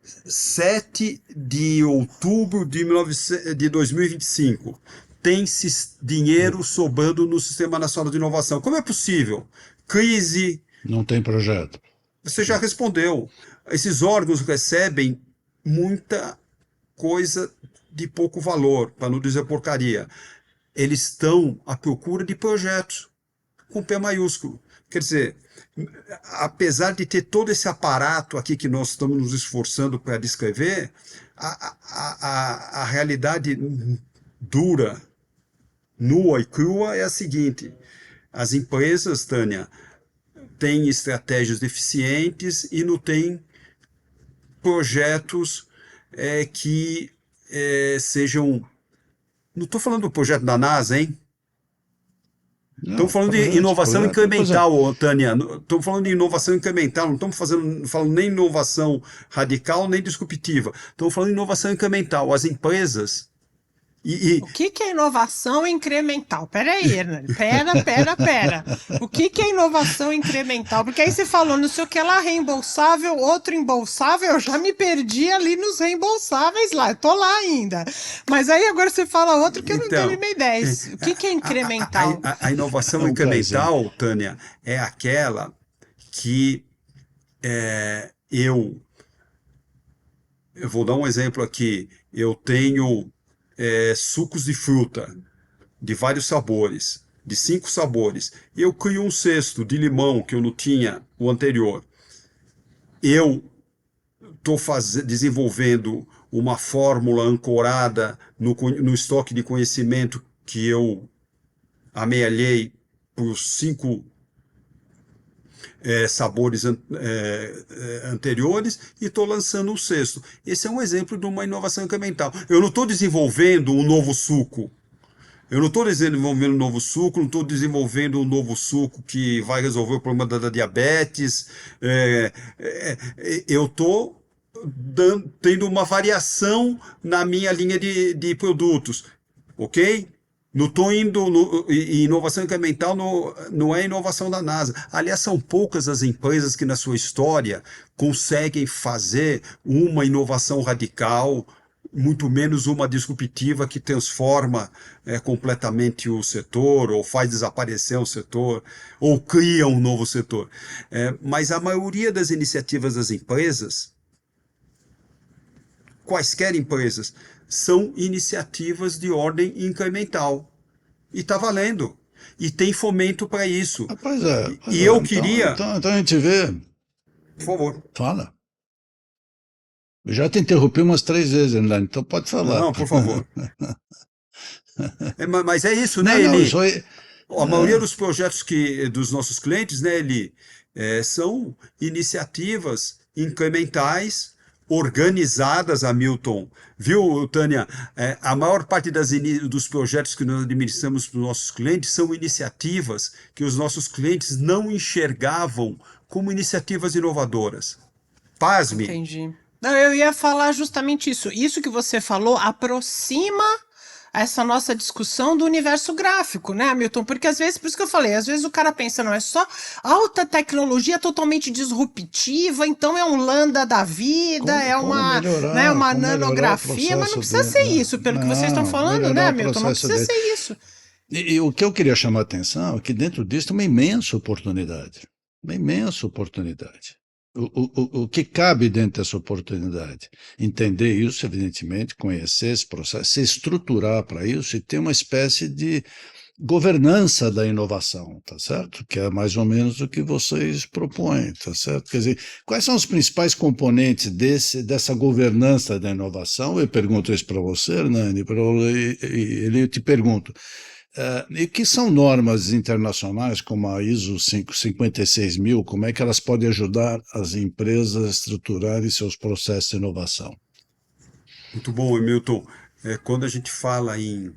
7 de outubro de 2025. Tem dinheiro sobrando no Sistema Nacional de Inovação. Como é possível? Crise. Não tem projeto. Você já respondeu. Esses órgãos recebem muita coisa de pouco valor, para não dizer porcaria. Eles estão à procura de projetos, com P maiúsculo. Quer dizer, apesar de ter todo esse aparato aqui que nós estamos nos esforçando para descrever, a realidade dura, nua e crua é a seguinte: as empresas, Tânia, têm estratégias deficientes e não têm projetos que sejam... Não estou falando do projeto da NASA, hein? Estamos falando de inovação incremental, Tânia. Estamos falando de inovação incremental, não estamos falando nem inovação radical, nem disruptiva. Estamos falando de inovação incremental. As empresas. O que é inovação incremental? Peraí, Hernani. Pera. O que é inovação incremental? Porque aí você falou, não sei o que lá, reembolsável, outro embolsável, eu já me perdi ali nos reembolsáveis lá, eu tô lá ainda. Mas aí agora você fala outro que eu não tenho nem ideia. O que é incremental? A inovação incremental, Tânia, é aquela que eu vou dar um exemplo aqui. Eu tenho sucos de fruta de vários sabores, de 5 sabores. Eu crio um cesto de limão que eu não tinha o anterior. Eu estou desenvolvendo uma fórmula ancorada no estoque de conhecimento que eu amealhei para os 5 sabores anteriores e estou lançando um sexto. Esse é um exemplo de uma inovação incremental. Eu não estou desenvolvendo um novo suco. Eu não estou desenvolvendo um novo suco, não estou desenvolvendo um novo suco que vai resolver o problema da diabetes. Eu estou tendo uma variação na minha linha de produtos, ok? Não estou indo. Inovação incremental não é inovação da NASA. Aliás, são poucas as empresas que, na sua história, conseguem fazer uma inovação radical, muito menos uma disruptiva que transforma completamente o setor, ou faz desaparecer o setor, ou cria um novo setor. Mas a maioria das iniciativas das empresas, quaisquer empresas, são iniciativas de ordem incremental. E está valendo. E tem fomento para isso. Eu queria... Então a gente vê... Por favor. Fala. Eu já te interrompi umas 3 vezes, Hernani, então pode falar. Não, por favor. Mas é isso, né, Eli? A maioria dos projetos dos nossos clientes, né, Eli, são iniciativas incrementais, organizadas, Hamilton. Viu, Tânia? A maior parte dos projetos que nós administramos para os nossos clientes são iniciativas que os nossos clientes não enxergavam como iniciativas inovadoras. Pasme. Entendi. Não, eu ia falar justamente isso. Isso que você falou aproxima essa nossa discussão do universo gráfico, né, Hamilton? Porque às vezes, por isso que eu falei, às vezes o cara pensa, não é só alta tecnologia totalmente disruptiva, então é um lambda da vida, uma nanografia, mas não precisa ser isso, pelo que vocês estão falando, né, Hamilton? Não precisa ser isso. E o que eu queria chamar a atenção é que dentro disso tem uma imensa oportunidade. Uma imensa oportunidade. O que cabe dentro dessa oportunidade? Entender isso, evidentemente, conhecer esse processo, se estruturar para isso e ter uma espécie de governança da inovação, tá certo? Que é mais ou menos o que vocês propõem, tá certo? Quer dizer, quais são os principais componentes dessa governança da inovação? Eu pergunto isso para você, Hernani, e eu te pergunto, e que são normas internacionais como a ISO 56000, como é que elas podem ajudar as empresas a estruturarem seus processos de inovação? Muito bom, Hamilton. Quando a gente fala em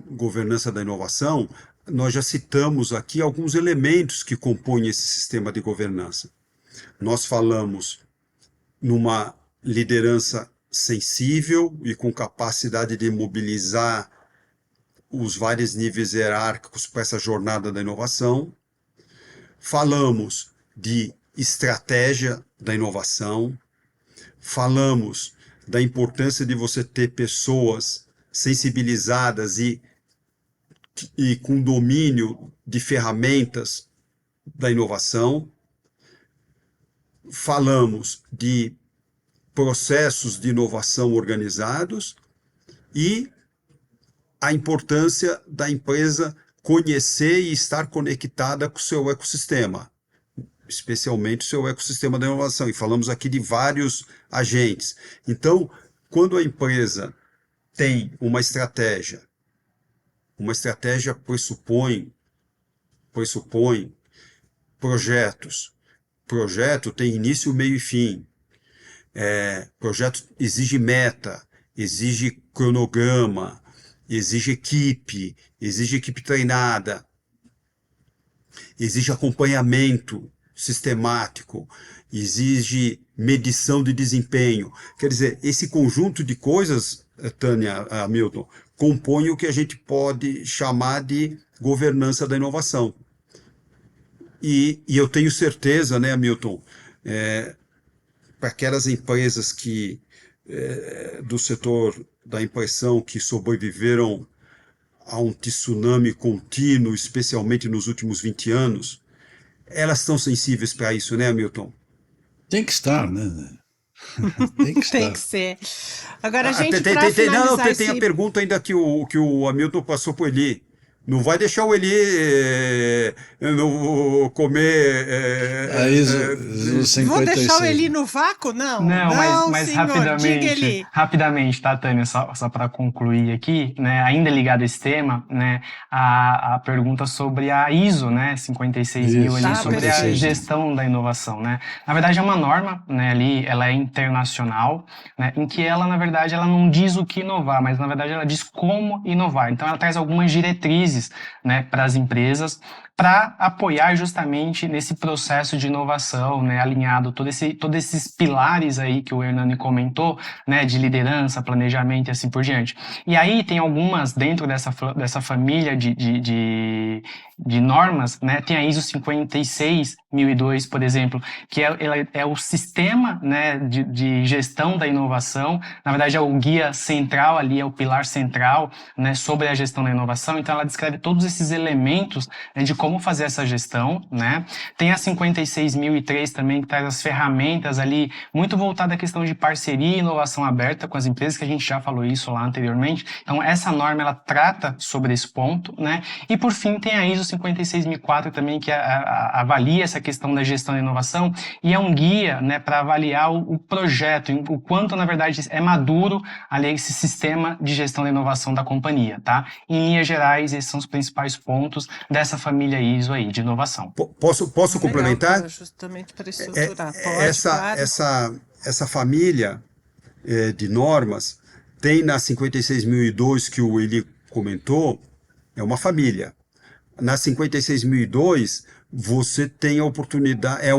governança da inovação, nós já citamos aqui alguns elementos que compõem esse sistema de governança. Nós falamos numa liderança sensível e com capacidade de mobilizar os vários níveis hierárquicos para essa jornada da inovação. Falamos de estratégia da inovação. Falamos da importância de você ter pessoas sensibilizadas e com domínio de ferramentas da inovação. Falamos de processos de inovação organizados e a importância da empresa conhecer e estar conectada com o seu ecossistema, especialmente o seu ecossistema da inovação. E falamos aqui de vários agentes. Então, quando a empresa tem uma estratégia pressupõe projetos. Projeto tem início, meio e fim. Projeto exige meta, exige cronograma, exige equipe treinada. exige acompanhamento sistemático, exige medição de desempenho. Quer dizer, esse conjunto de coisas, Tânia, Hamilton, compõe o que a gente pode chamar de governança da inovação. E eu tenho certeza, né, Hamilton, para aquelas empresas do setor da impressão que sobreviveram a um tsunami contínuo, especialmente nos últimos 20 anos, elas estão sensíveis para isso, né, Hamilton? Tem que estar, né? Tem que estar. Tem que ser. Agora, Ah, gente, tem, para tem, tem, não, finalizar tem a esse... pergunta ainda que o Hamilton passou por Eli. Não vai deixar o Eli não comer. A ISO Vou deixar o 56. Eli no vácuo? Não, Não, mas senhor, diga Eli. rapidamente, tá, Tânia, só para concluir aqui, né, ainda ligado a esse tema, né, a pergunta sobre a ISO, né, 56.000 Isso, ali, tá, sobre a perfeito. gestão da inovação, né. Na verdade é uma norma, né, ali, ela é internacional, né, em que ela, na verdade, ela não diz o que inovar, mas na verdade ela diz como inovar. Então ela traz algumas diretrizes, né, para as empresas, para apoiar justamente nesse processo de inovação, né, alinhado todos esses pilares aí que o Hernani comentou, né, de liderança, planejamento e assim por diante. E aí tem algumas dentro dessa família de normas, né, tem a ISO 56002, por exemplo, que é o sistema, né, de gestão da inovação. Na verdade é o guia central ali, é o pilar central, né, sobre a gestão da inovação. Então ela descreve todos esses elementos, né, de como fazer essa gestão, né? Tem a 56.003 também, que traz as ferramentas ali, muito voltada à questão de parceria e inovação aberta com as empresas, que a gente já falou isso lá anteriormente. Então essa norma, ela trata sobre esse ponto, né? E por fim tem a ISO 56.004 também, que avalia essa questão da gestão da inovação e é um guia, né, para avaliar o projeto, o quanto, na verdade, é maduro ali esse sistema de gestão da inovação da companhia, tá? Em linhas gerais, esses são os principais pontos dessa família ISO aí, de inovação. Posso complementar? Legal, justamente para estruturar. Pode, claro. Essa família de normas tem na 56.002 que o Eli comentou, é uma família. Na 56.002 você tem a oportunidade, é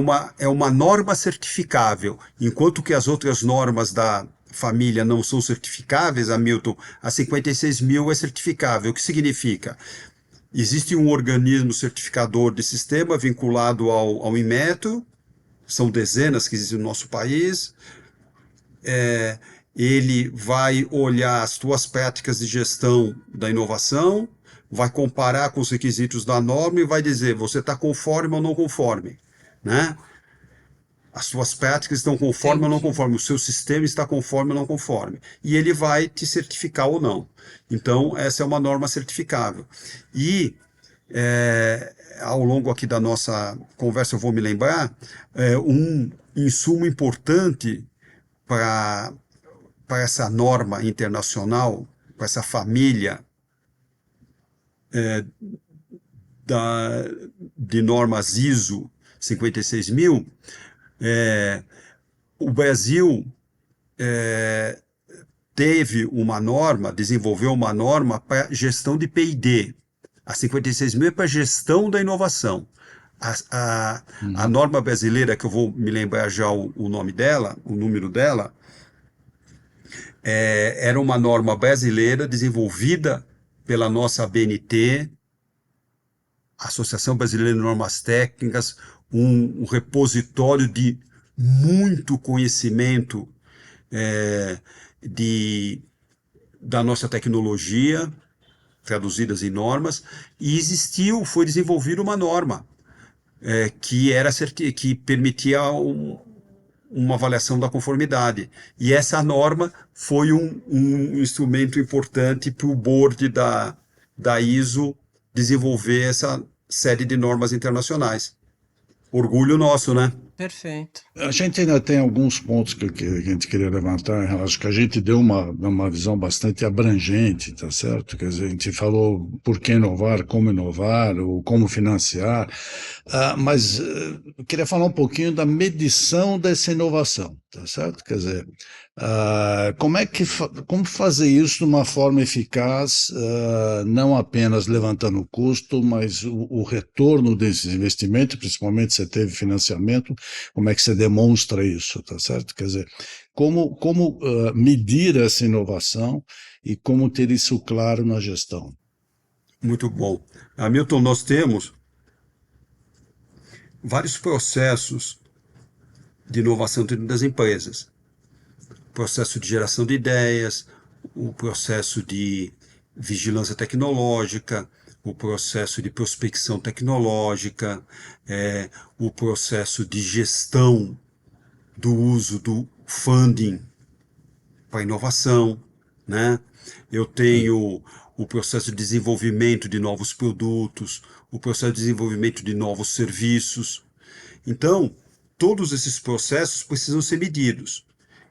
uma norma certificável, enquanto que as outras normas da família não são certificáveis, Hamilton, a 56.000 é certificável. O que significa? Existe um organismo certificador de sistema vinculado ao Inmetro, são dezenas que existem no nosso país. Ele vai olhar as tuas práticas de gestão da inovação, vai comparar com os requisitos da norma e vai dizer, você está conforme ou não conforme, né? As suas práticas estão conforme ou não conforme, o seu sistema está conforme ou não conforme. E ele vai te certificar ou não. Então, essa é uma norma certificável. E, ao longo aqui da nossa conversa, eu vou me lembrar, um insumo importante para essa norma internacional, para essa família de normas ISO 56.000, o Brasil desenvolveu uma norma para gestão de P&D. A 56.000 é para gestão da inovação. A norma brasileira, que eu vou me lembrar já o nome dela, o número dela, era uma norma brasileira desenvolvida pela nossa ABNT, Associação Brasileira de Normas Técnicas, um repositório de muito conhecimento da nossa tecnologia, traduzidas em normas, e foi desenvolvida uma norma que permitia uma avaliação da conformidade. E essa norma foi um instrumento importante para o board da ISO desenvolver essa série de normas internacionais. Orgulho nosso, né? Perfeito. A gente ainda tem alguns pontos que a gente queria levantar. Acho que a gente deu uma visão bastante abrangente, tá certo? Quer dizer, a gente falou por que inovar, ou como financiar, mas eu queria falar um pouquinho da medição dessa inovação, tá certo? Quer dizer, Como fazer isso de uma forma eficaz, não apenas levantando o custo, mas o retorno desses investimentos, principalmente se você teve financiamento, como é que você demonstra isso, tá certo? Quer dizer, como medir essa inovação e como ter isso claro na gestão? Muito bom. Hamilton, nós temos vários processos de inovação dentro das empresas. O processo de geração de ideias, o processo de vigilância tecnológica, o processo de prospecção tecnológica, o processo de gestão do uso do funding para inovação, né? Eu tenho o processo de desenvolvimento de novos produtos, o processo de desenvolvimento de novos serviços. Então, todos esses processos precisam ser medidos.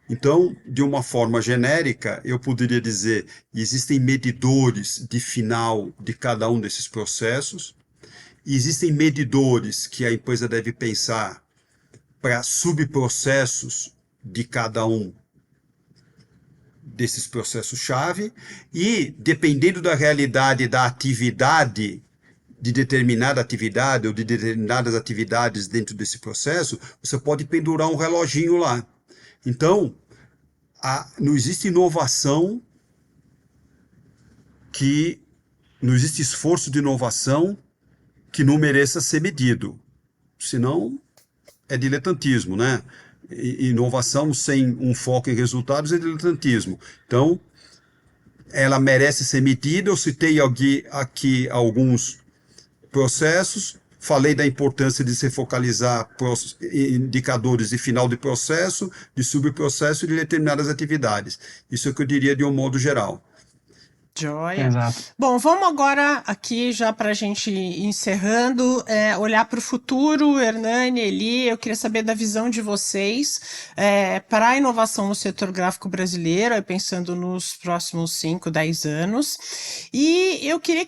Então, de uma forma genérica, eu poderia dizer, existem medidores de final de cada um desses processos, e existem medidores que a empresa deve pensar para subprocessos de cada um desses processos-chave, e dependendo da realidade da atividade, de determinada atividade ou de determinadas atividades dentro desse processo, você pode pendurar um reloginho lá. Então, não existe inovação não existe esforço de inovação que não mereça ser medido. Senão, é diletantismo, né? Inovação sem um foco em resultados é diletantismo. Então, ela merece ser medida. Eu citei aqui alguns processos, falei da importância de se focalizar indicadores de final de processo, de subprocesso e de determinadas atividades. Isso é o que eu diria de um modo geral. Joia. Exato. Bom, vamos agora aqui, já para a gente ir encerrando, olhar para o futuro. Hernani, Eli, eu queria saber da visão de vocês para a inovação no setor gráfico brasileiro, pensando nos próximos 5, 10 anos. E eu queria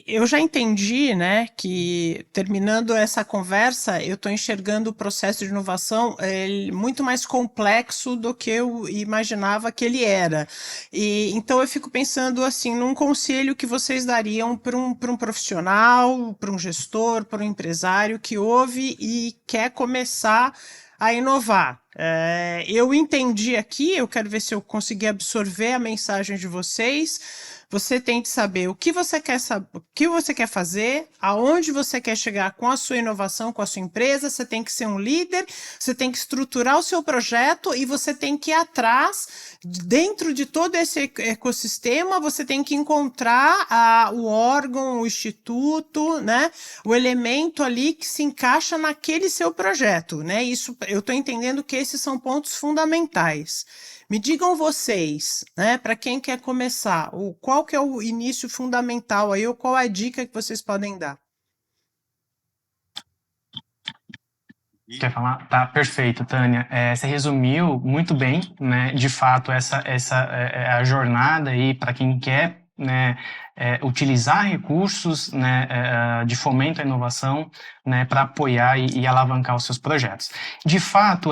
eu já entendi, né, que terminando essa conversa, eu estou enxergando o processo de inovação muito mais complexo do que eu imaginava que ele era. E então eu fico pensando assim, num conselho que vocês dariam para um profissional, para um gestor, para um empresário que ouve e quer começar a inovar. Eu entendi aqui, eu quero ver se eu consegui absorver a mensagem de vocês. Você tem que saber o que você quer fazer, aonde você quer chegar com a sua inovação, com a sua empresa. Você tem que ser um líder, você tem que estruturar o seu projeto e você tem que ir atrás, dentro de todo esse ecossistema, você tem que encontrar o órgão, o instituto, né? O elemento ali que se encaixa naquele seu projeto, né? Isso, eu estou entendendo que esses são pontos fundamentais. Me digam vocês, né, para quem quer começar, qual que é o início fundamental aí, ou qual é a dica que vocês podem dar? Quer falar? Tá, perfeito, Tânia. Você resumiu muito bem, né? De fato, essa é a jornada aí para quem quer, né, utilizar recursos, né, de fomento à inovação, né, para apoiar e alavancar os seus projetos. De fato,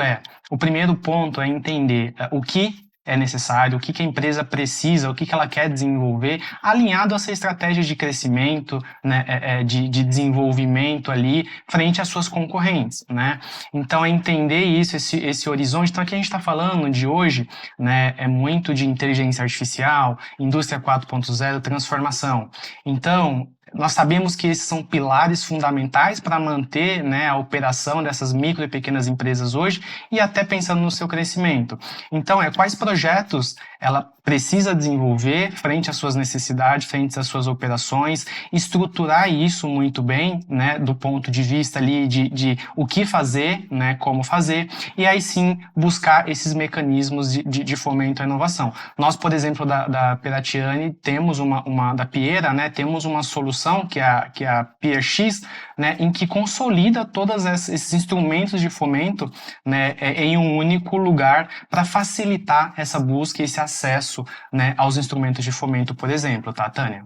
o primeiro ponto é entender o que é necessário, o que a empresa precisa, o que ela quer desenvolver, alinhado a essa estratégia de crescimento, né, de desenvolvimento ali, frente às suas concorrentes, né? Então, é entender isso, esse horizonte. Então, aqui a gente está falando de hoje, né, é muito de inteligência artificial, indústria 4.0, transformação. Então, nós sabemos que esses são pilares fundamentais para manter, né, a operação dessas micro e pequenas empresas hoje e até pensando no seu crescimento. Então, quais projetos ela precisa desenvolver frente às suas necessidades, frente às suas operações, estruturar isso muito bem, né, do ponto de vista ali de o que fazer, né, como fazer, e aí sim buscar esses mecanismos de fomento à inovação. Nós, por exemplo, da Peratiani, temos da Piera, né, temos uma solução que é a PeerX, né, em que consolida todos esses instrumentos de fomento, né, em um único lugar para facilitar essa busca e esse acesso, né, aos instrumentos de fomento, por exemplo, tá, Tânia?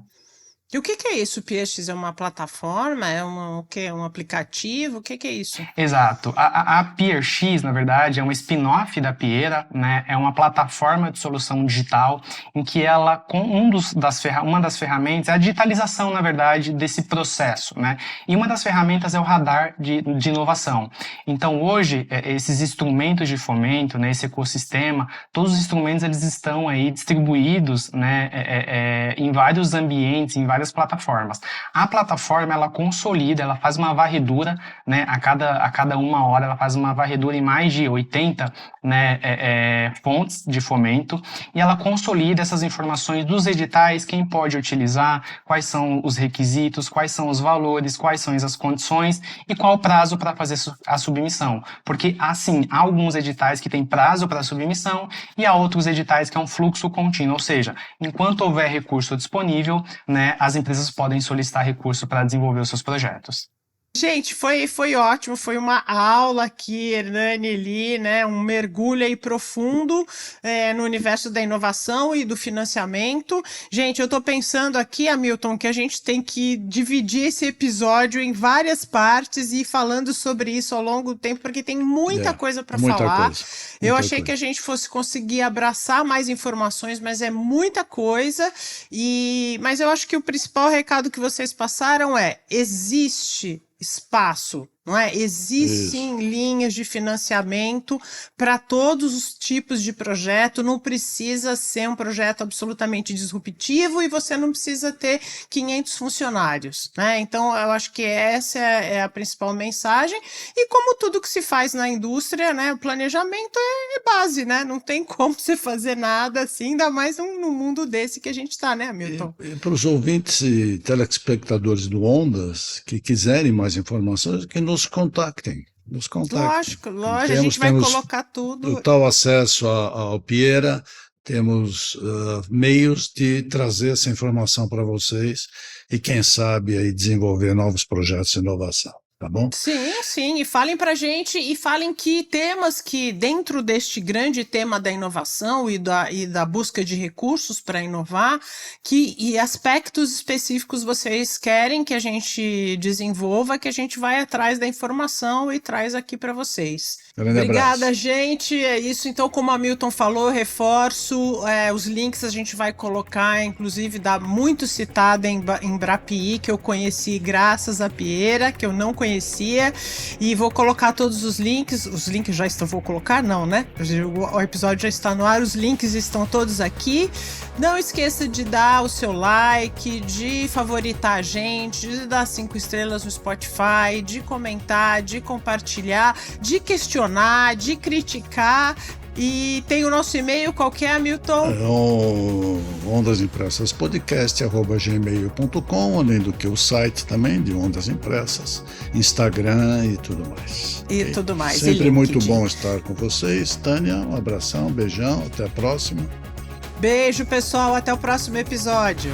E o que é isso, PX? É uma plataforma? É o quê? Um aplicativo? O que é isso? Exato. A PeerX, na verdade, é um spin-off da Pieira, né? É uma plataforma de solução digital em que ela, com uma das ferramentas, é a digitalização, na verdade, desse processo, né? E uma das ferramentas é o radar de inovação. Então, hoje, esses instrumentos de fomento, né, esse ecossistema, todos os instrumentos eles estão aí distribuídos, né, em vários ambientes, em várias plataformas. A plataforma, ela consolida, ela faz uma varredura, né, a cada uma hora ela faz uma varredura em mais de 80, né, fontes de fomento, e ela consolida essas informações dos editais, quem pode utilizar, quais são os requisitos, quais são os valores, quais são as condições e qual o prazo para fazer a submissão. Porque, assim, há alguns editais que têm prazo para submissão e há outros editais que é um fluxo contínuo, ou seja, enquanto houver recurso disponível, né, as empresas podem solicitar recurso para desenvolver os seus projetos. Gente, foi ótimo, foi uma aula aqui, Hernani e Eli, né? Um mergulho aí profundo no universo da inovação e do financiamento. Gente, eu tô pensando aqui, Hamilton, que a gente tem que dividir esse episódio em várias partes e ir falando sobre isso ao longo do tempo, porque tem muita coisa para falar. Eu achei que a gente fosse conseguir abraçar mais informações, mas é muita coisa. Mas eu acho que o principal recado que vocês passaram existe espaço, não é? Existem linhas de financiamento para todos os tipos de projeto, não precisa ser um projeto absolutamente disruptivo e você não precisa ter 500 funcionários, né? Então, eu acho que essa é a principal mensagem e como tudo que se faz na indústria, né, o planejamento é base, né? Não tem como você fazer nada assim, ainda mais num mundo desse que a gente está, né, Hamilton? E para os ouvintes e telespectadores do Ondas que quiserem mais informações, que nos contactem. Lógico, a gente vai colocar tudo. O tal acesso ao Pieira, temos meios de trazer essa informação para vocês e quem sabe aí desenvolver novos projetos de inovação. Tá bom? Sim, e falem pra gente, e falem que temas que dentro deste grande tema da inovação e da busca de recursos para inovar, e aspectos específicos vocês querem que a gente desenvolva, que a gente vai atrás da informação e traz aqui para vocês. Obrigada, abraço. Gente. É isso. Então, como a Hamilton falou, eu reforço os links a gente vai colocar, inclusive dá muito citada em Brapi, que eu conheci graças a Pieira, que eu não conhecia, e vou colocar todos os links já estão, vou colocar não, né? O episódio já está no ar, os links estão todos aqui. Não esqueça de dar o seu like, de favoritar a gente, de dar 5 estrelas no Spotify, de comentar, de compartilhar, de questionar, de criticar. E tem o nosso e-mail, qual que é, Hamilton? Ondas Impressas podcast@gmail.com, além do que o site também de Ondas Impressas, Instagram e tudo mais. Tudo mais. Sempre muito bom estar com vocês. Tânia, um abração, um beijão, até a próxima. Beijo, pessoal, até o próximo episódio.